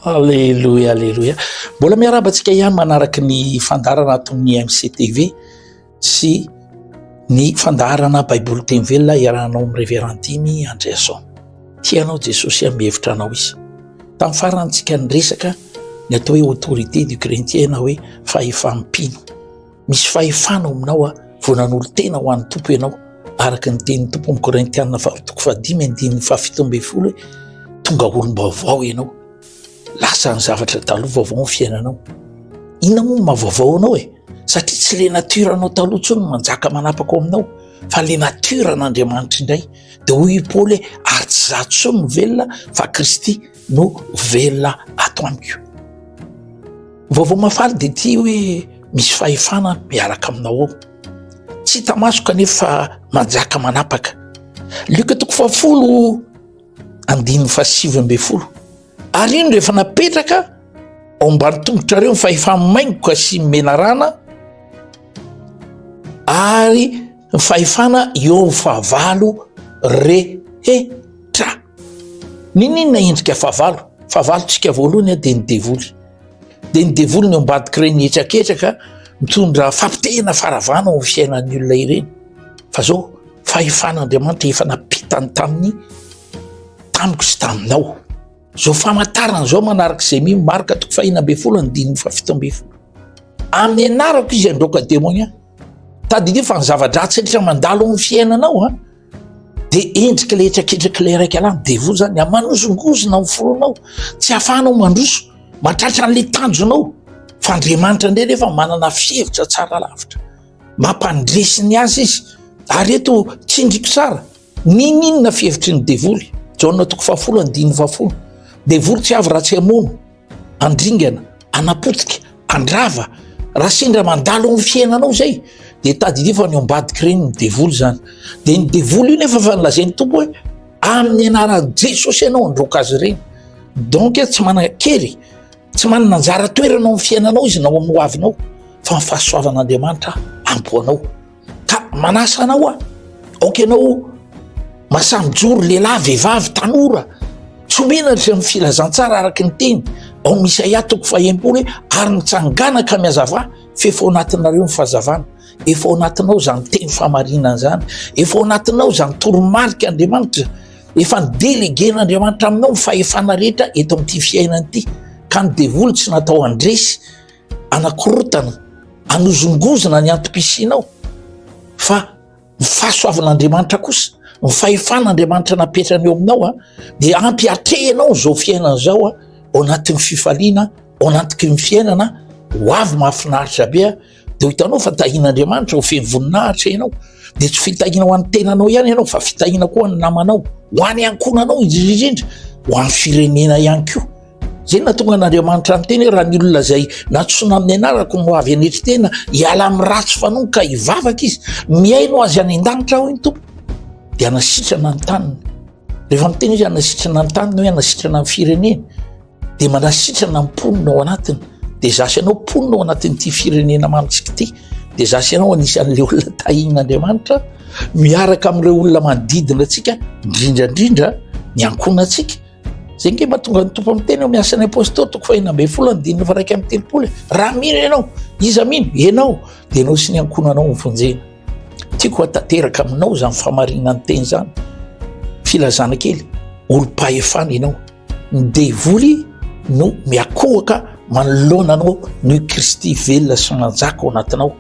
Alleloia, alleloia. Mbola miarabantsika ihany manaraka ny fandarana aton'ny MCTV sy ny fandarana Baiboly teny velona iarahanao amin'ny Révérendimy Andreason. Tianao Jesosy mihevitra anao izy. Tamin'ny farantsika niresaka ny atao hoe autorité du chrétien na hoe fahefa-mipino. Misy fahefana aminao vonan'olo tena ho an'ny tompo ianao araka ny tenin'ny tompo amin'ny Korintianina 5:17 tonga olom-baovao ianao. Lasa ny zavatra taloha vaovao ny fiainanao. Inona moa mahavaovao anao satria tsy le natiranao taloha intsony manjaka manapaka ao aminao fa le natiran'Andriamanitra indray. Dia hoy Paoly ary tsy za intsony no velona fa Kristy no velona ato amiko. Vaovao mafaly dia ity hoe misy fahefana miaraka aminao ao. Tsy hita maso kanefa manjaka manapaka. Luka 10:7. Ary ino rehefa napetraka ao ambany tongotrareo ny fahefana-maingoka sy menarana ary ny fahefana eo fahavalo rehetra. Ninona endrika fahavalo? Fahavalontsika voalohany dia ny devoly. Dia ny devoly ny ambadika ireny etraketraka mitondra fampitehana faravana ao amin'ny fiainan'ny olona ireny. Fa zao fahefan'Andriamanitra efa napitany tamiko sy taminao. Zao famantarana zao manaraka izay Marka 4:17. Amin'ny anarako izy androaka démonia. Tadidia fa ny zava-dratsy rehetra mandalo amin'ny fiainanao dia endrika le etraketraka le raika alany devoly zany manosongozona amin'ny fonao. Tsy ahafahanao mandroso matratra an'le tanjonao. Fa Andriamanitra indray nefa manana fihevitra tsara lavitra. Mampandresiny azy izy. Ary eto tsindriko tsara. Ninona fihevitry ny devoly? Jaona 5:10. Devoly tsy avy raha tsy hamono, andringana, anapotika, andrava, raha sendra mandalo amin'ny fiainanao zay dia tadidia fa ny ambadika ireny ny devoly zany. Dia ny devoly io nefa fa nilazain'ny tompo hoe amin'ny anaran'i Jesosy ianao androaka azy ireny. Donc tsy manan-kery, tsy manana anjara toerana amin'ny fiainanao izy nao amin'ny hoavinao fa ny fahasoavan'Andriamanitra ampoanao. Ka manasa anao ianao masamijoro lehilahy, vehivavy, tanora. Tsy menatra ny filazantsara araka ny teny ao amin'ny Isaia 1:20 ary nitsangana ka miazava fefa ao anatinareo ny fahazavana. Efa ao anatinao zany teny famarinana zany. Efa ao anatinao zany toromarika Andriamanitra. Efa nidelegen'Andriamanitra aminao ny fahefana rehetra eto amin'ity fiainana ity. Ka ny devoly tsy natao andresy, anakorotana, anozongozona ny antom-pisianao fa ny fahasoavan'Andriamanitra kosa. Ny fahefan'Andriamanitra napetrany eo aminao dia ampiatrehanao zao fiainana zao ao anatin'ny fifaliana, ao anatin'ny ny fiainana ho avy mahafinaritra be. Dia hitanao fa tahian'Andriamanitra ho feno voninahitra ianao. Dia tsy fitahiana ho an'ny tenanao ihany ianao fa fitahiana koa ny namanao, ho an'ny ankonanao indrindra, ho an'ny firenena ihany koa. Zay natonga n'Andriamanitra ny teny raha ny olona zay natsoina amin'ny anarako no avy anetri-tena hiala amin'ny ratsy fanono ka hivavaka izy, miaino azy any an-danitra ho ny tompo. Dia anasitrana ny taniny. Rehefa miteny izy anasitrana ny taniny hoe anasitrana ny firenena dia manasitrana ny mponina ao anatiny. Dia zasy ianao mponina ao anatin'ity firenena mantsika ity. Dia zasy ianao anisan'le olona tahian'Andriamanitra miaraka amin'ireo olona manodidina antsika, indrindrandrindra ny ankonantsika. Zay nge mahatonga ny tompo amin'ny teny amin'ny asan'ny apôstôly 2:1:7. Raha mino ianao, iza mino? Ianao dia ianao sy ny ankonanao mivonjena. Tiako hatanteraka aminao zany famarinana ny teny zany. Filazana kely, olo-pahefana ianao. Ny devoly no miakohaka manoloana anao ny Kristy velona sy manjaka ao anatinao.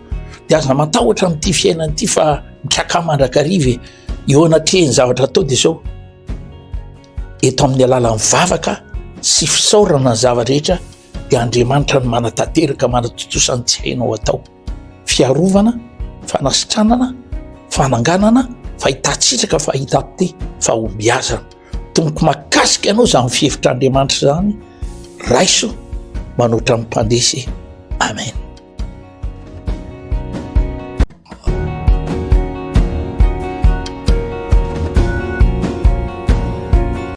Dia aza matahotra amin'ity fiainana ity fa mikaka mandrakariva eo anatrehany zavatra atao dia zao. Eto amin'ny alalan'ny vavaka sy fisaorana ny zava-rehetra dia Andriamanitra no manatanteraka manatotosany tsy hainao atao. Fiarovana, fanasitranana, fananganana, fahitatsitraka, fahita-pite, fahombiazana. Tomoko makasika ianao zany fihevitr'Andriamanitra zany, raiso manoatra amin'ny mpandesy. Amen.